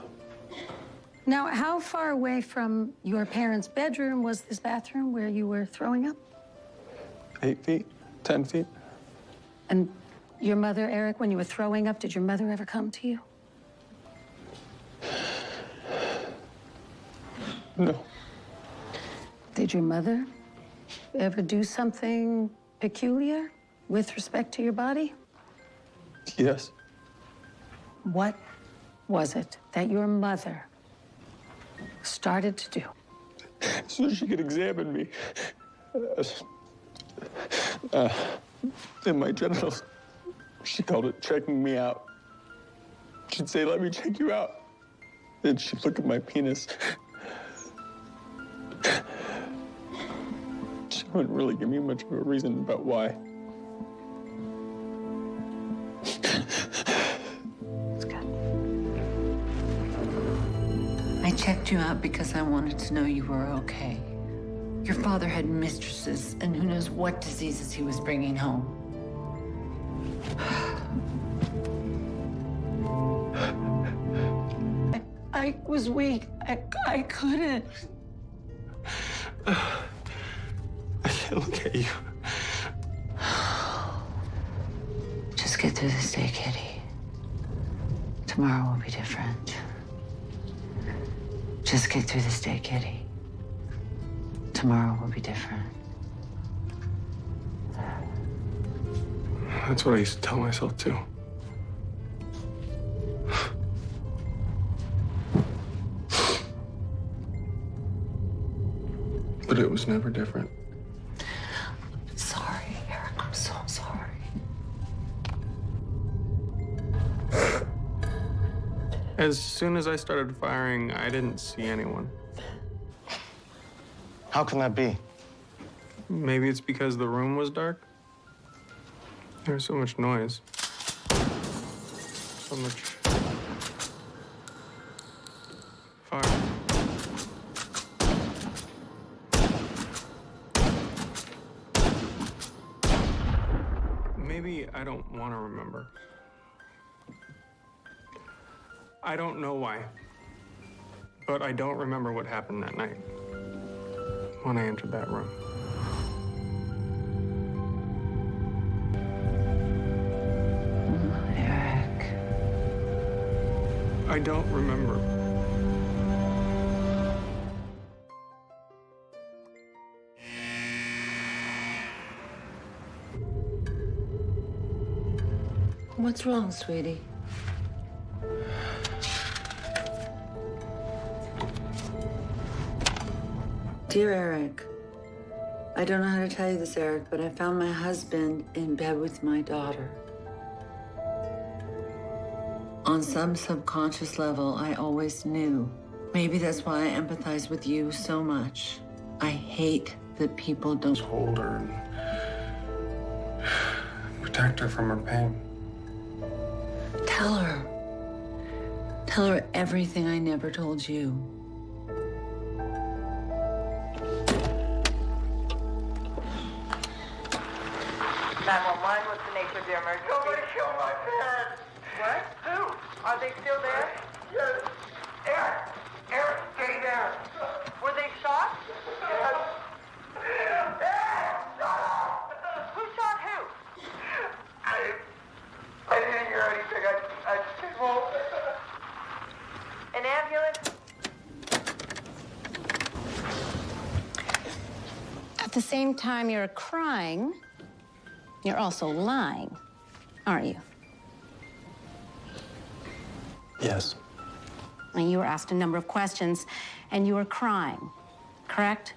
Now, how far away from your parents' bedroom was this bathroom where you were throwing up? 8 feet, 10 feet. And your mother, Eric, when you were throwing up, did your mother ever come to you? No. Did your mother ever do something peculiar with respect to your body? Yes. What was it that your mother started to do? So she could examine me. In my genitals. She called it checking me out. She'd say, "Let me check you out." Then she'd look at my penis. She wouldn't really give me much of a reason about why. I checked you out because I wanted to know you were okay. Your father had mistresses, and who knows what diseases he was bringing home. I was weak. I couldn't. I can't look at you. Just get through this day, Kitty. Tomorrow will be different. Just get through this day, Kitty. Tomorrow will be different. That's what I used to tell myself, too. But it was never different. Sorry, Eric. I'm so sorry. As soon as I started firing, I didn't see anyone. How can that be? Maybe it's because the room was dark. There was so much noise. So much fire. Maybe I don't want to remember. I don't know why, but I don't remember what happened that night when I entered that room. Eric. I don't remember. What's wrong, sweetie? Dear Eric, I don't know how to tell you this, Eric, but I found my husband in bed with my daughter. On some subconscious level, I always knew. Maybe that's why I empathize with you so much. I hate that people don't hold her and protect her from her pain. Tell her. Tell her everything I never told you. 911, what's the nature of your emergency? Somebody killed my parents! What? Who? Are they still there? Yes. Eric! Eric, stay there! Were they shot? Yes. Eric, shut up! Who shot who? I didn't hear anything. I just came home. An ambulance? At the same time you're crying, you're also lying, aren't you? Yes. And you were asked a number of questions, and you were crying, correct?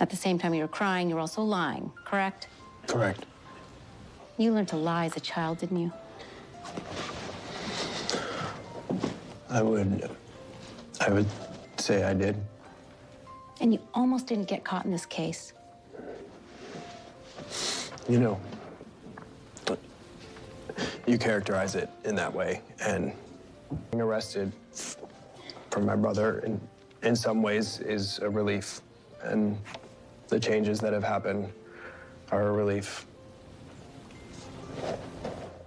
At the same time you were crying, you were also lying, correct? Correct. You learned to lie as a child, didn't you? I would say I did. And you almost didn't get caught in this case. You know, you characterize it in that way, and being arrested for my brother in some ways is a relief, and the changes that have happened are a relief.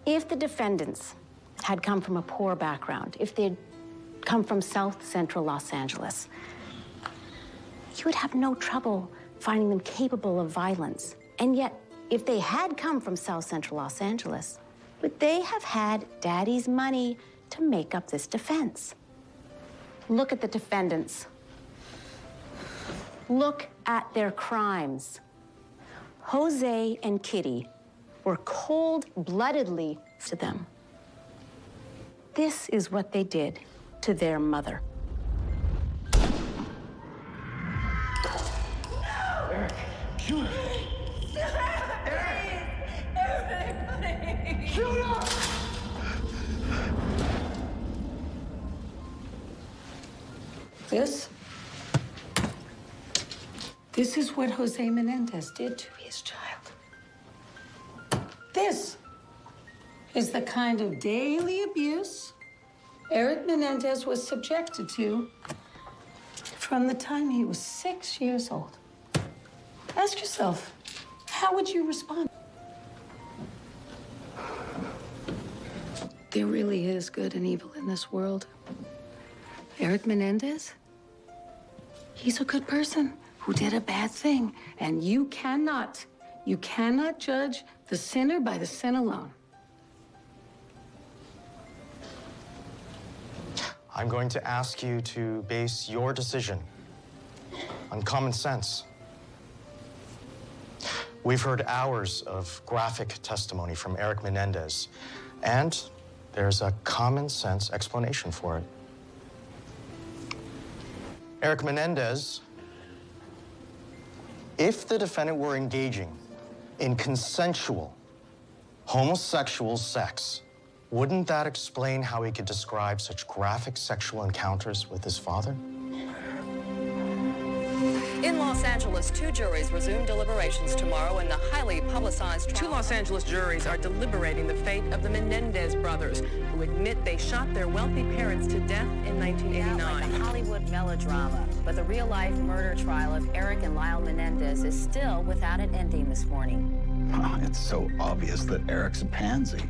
If the defendants had come from a poor background, if they'd come from South Central Los Angeles, you would have no trouble finding them capable of violence. And yet, if they had come from South Central Los Angeles, would they have had Daddy's money to make up this defense? Look at the defendants. Look at their crimes. Jose and Kitty were cold-bloodedly to them. This is what they did to their mother. Eric, shoot her. Eric, shoot her! This is what Jose Menendez did to his child. This is the kind of daily abuse Eric Menendez was subjected to from the time he was 6 years old. Ask yourself, how would you respond? There really is good and evil in this world. Eric Menendez, he's a good person who did a bad thing, and you cannot judge the sinner by the sin alone. I'm going to ask you to base your decision on common sense. We've heard hours of graphic testimony from Eric Menendez, and there's a common sense explanation for it. Eric Menendez, if the defendant were engaging in consensual homosexual sex, wouldn't that explain how he could describe such graphic sexual encounters with his father? In Los Angeles, 2 juries resume deliberations tomorrow in the highly publicized trial. 2 Los Angeles juries are deliberating the fate of the Menendez brothers, who admit they shot their wealthy parents to death in 1989. Like a Hollywood melodrama, but the real-life murder trial of Eric and Lyle Menendez is still without an ending this morning. It's so obvious that Eric's a pansy.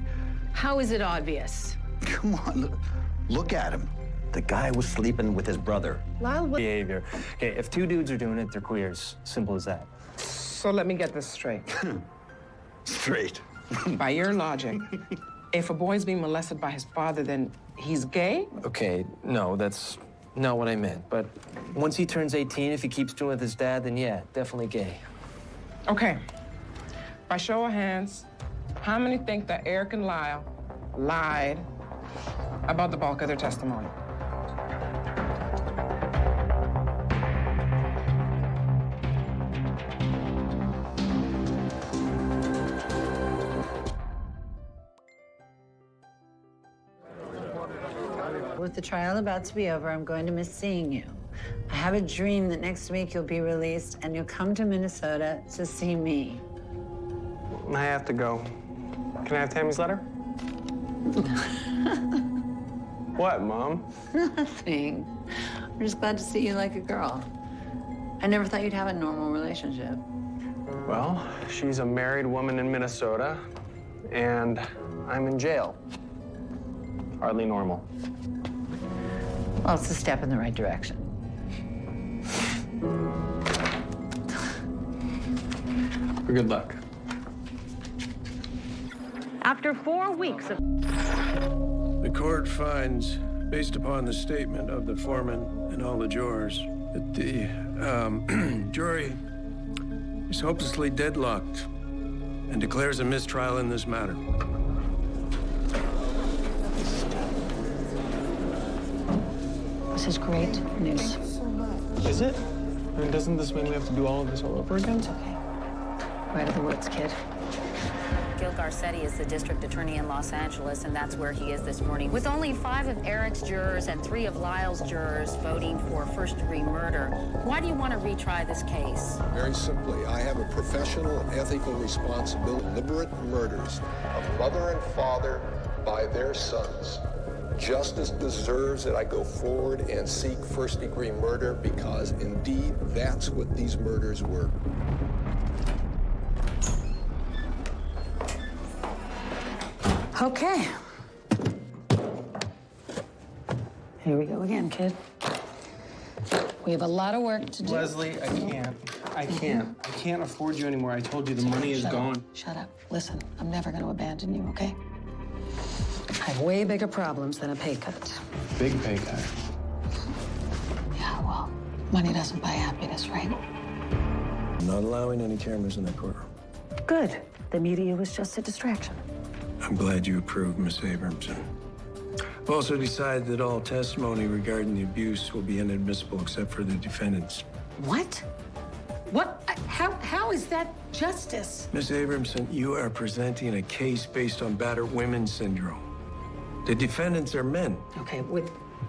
How is it obvious? Come on, look at him. The guy was sleeping with his brother. Lyle, what behavior? Okay, if 2 dudes are doing it, they're queers. Simple as that. So let me get this straight. Straight. By your logic, if a boy's being molested by his father, then he's gay? Okay, no, that's not what I meant. But once he turns 18, if he keeps doing it with his dad, then yeah, definitely gay. Okay. By show of hands, how many think that Eric and Lyle lied about the bulk of their testimony? With the trial about to be over, I'm going to miss seeing you. I have a dream that next week you'll be released and you'll come to Minnesota to see me. I have to go. Can I have Tammy's letter? What, Mom? Nothing. I'm just glad to see you like a girl. I never thought you'd have a normal relationship. Well, she's a married woman in Minnesota, and I'm in jail. Hardly normal. Well, it's a step in the right direction. Good luck. After 4 weeks of... The court finds, based upon the statement of the foreman and all the jurors, that the jury is hopelessly deadlocked and declares a mistrial in this matter. This is great news. Is it? I mean, doesn't this mean we have to do all of this all over again? It's okay. Right of the woods, kid. Gil Garcetti is the district attorney in Los Angeles, and that's where he is this morning. With only 5 of Eric's jurors and 3 of Lyle's jurors voting for first-degree murder, why do you want to retry this case? Very simply, I have a professional and ethical responsibility. Deliberate murders of mother and father by their sons. Justice deserves that I go forward and seek first-degree murder because, indeed, that's what these murders were. Okay. Here we go again, kid. We have a lot of work to do. Leslie, I can't. I can't afford you anymore. I told you the money is gone. Shut up. Listen, I'm never going to abandon you, okay? I have way bigger problems than a pay cut. Big pay cut. Yeah, well, money doesn't buy happiness, right? I'm not allowing any cameras in that courtroom. Good. The media was just a distraction. I'm glad you approved, Miss Abramson. I've also decided that all testimony regarding the abuse will be inadmissible except for the defendants. What? What? How is that justice? Miss Abramson, you are presenting a case based on battered women syndrome. The defendants are men. Okay,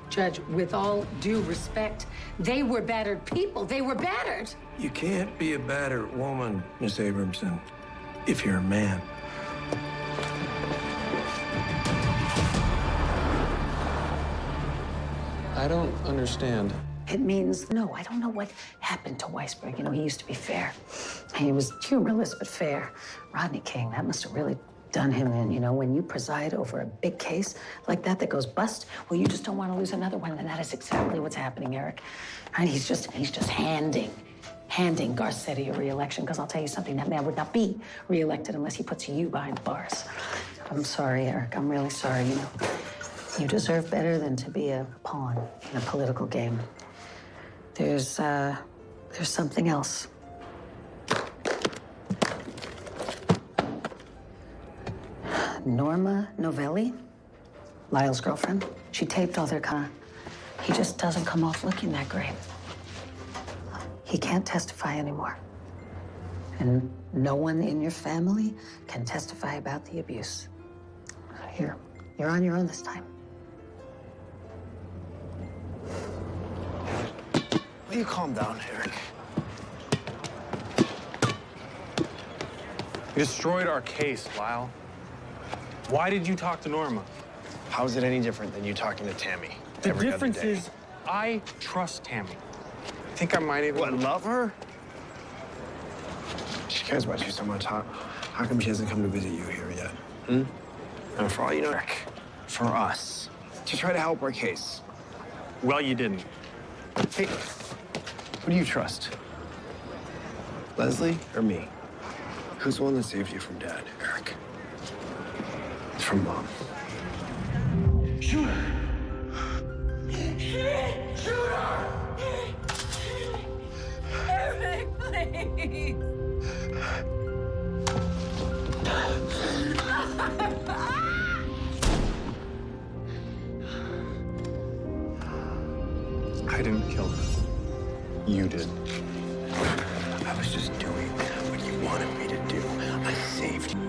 Judge, with all due respect, they were battered people. They were battered. You can't be a battered woman, Miss Abramson, if you're a man. I don't understand. It means, no, I don't know what happened to Weisberg. You know, he used to be fair. He was humorless, but fair. Rodney King, that must have really done him in. You know, when you preside over a big case like that goes bust, well, you just don't want to lose another one, and that is exactly what's happening, Eric. And he's just handing Garcetti a re-election, because I'll tell you something, that man would not be re-elected unless he puts you behind bars. I'm sorry, Eric. I'm really sorry, you know. You deserve better than to be a pawn in a political game. There's something else. Norma Novelli, Lyle's girlfriend, she taped all their He just doesn't come off looking that great. He can't testify anymore. And no one in your family can testify about the abuse. Here, you're on your own this time. Will you calm down, Eric? You destroyed our case, Lyle. Why did you talk to Norma? How is it any different than you talking to Tammy? The difference is I trust Tammy. I think I might even... What, love her? She cares about you so much. How come she hasn't come to visit you here yet? And for all you know, Eric, for us, to try to help our case. Well, you didn't. Hey, who do you trust? Leslie or me? Who's the one that saved you from Dad, Eric? It's from Mom. Shoot her! Shoot her! Eric, please! I didn't kill her. You did. I was just doing what you wanted me to do. I saved you.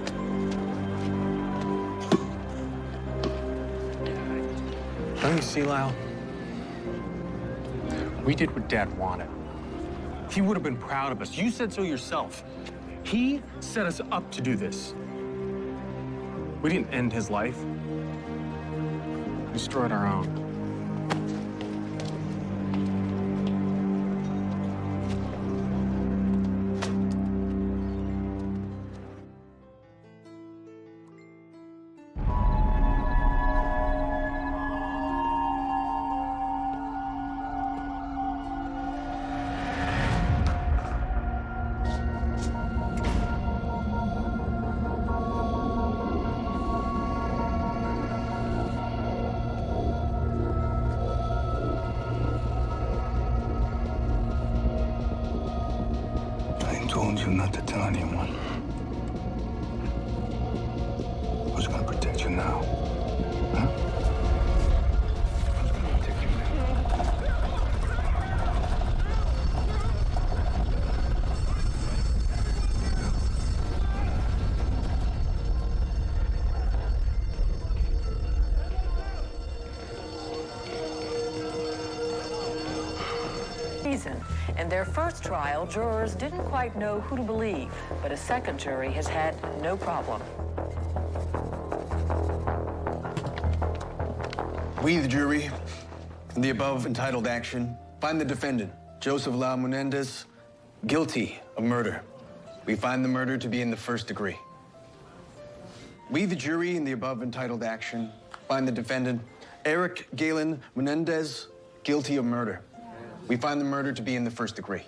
Don't you see, Lyle? We did what Dad wanted. He would have been proud of us. You said so yourself. He set us up to do this. We didn't end his life. We destroyed our own. I told you not to tell anyone. Who's gonna protect you now? Huh? Who's gonna protect you now? Season. In their first trial, jurors didn't quite know who to believe, but a second jury has had no problem. We, the jury, in the above entitled action, find the defendant, Joseph Lau Menendez, guilty of murder. We find the murder to be in the first degree. We, the jury, in the above entitled action, find the defendant, Eric Galen Menendez, guilty of murder. We find the murder to be in the first degree.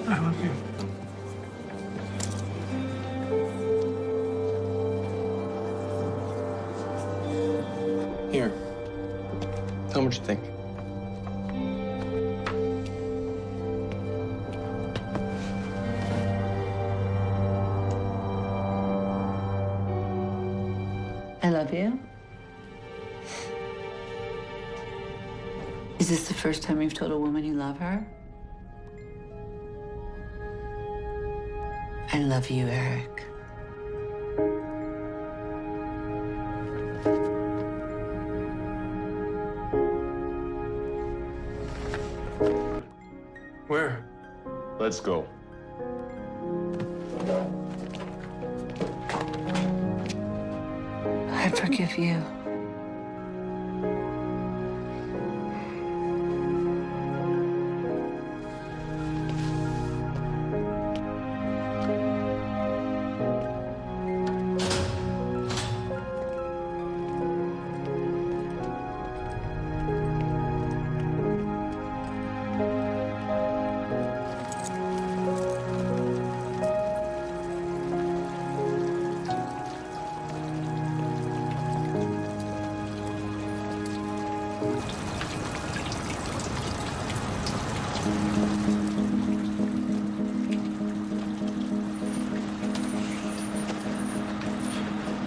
I love you. Here. Tell me what you think. I love you. Is this the first time you've told a woman you love her? I love you, Eric. Where? Let's go. I forgive you.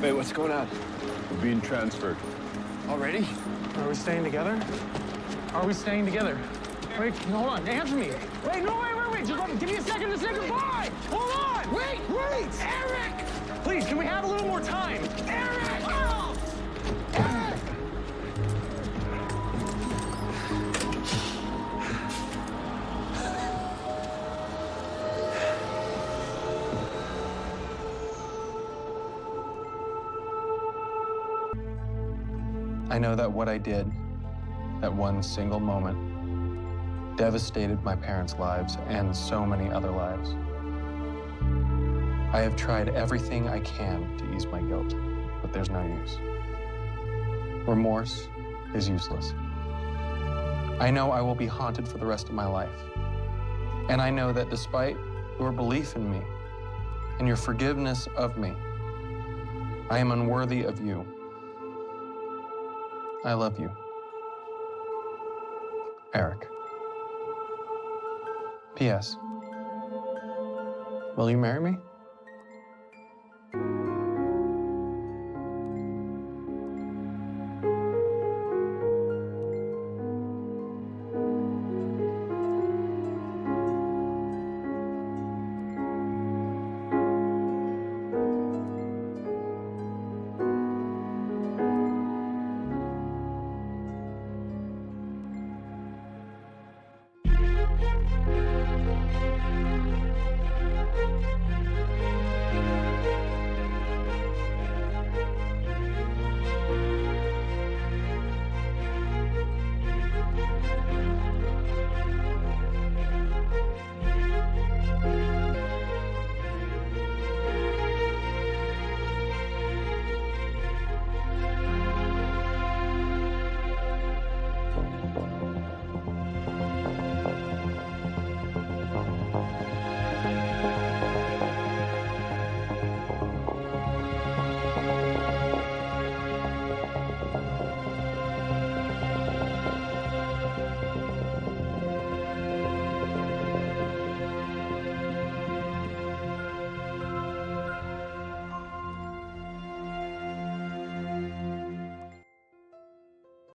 Wait, what's going on? We're being transferred. Already? Are we staying together? Are we staying together? Wait, hold on. Answer me. Wait, no, wait. Just give me a second to say goodbye. Hold on. Wait. Eric! Please, can we have a little more time? Eric! Oh! Eric! I know that what I did, that one single moment, devastated my parents' lives and so many other lives. I have tried everything I can to ease my guilt, but there's no use. Remorse is useless. I know I will be haunted for the rest of my life. And I know that despite your belief in me and your forgiveness of me, I am unworthy of you. I love you. Eric. P.S. Will you marry me?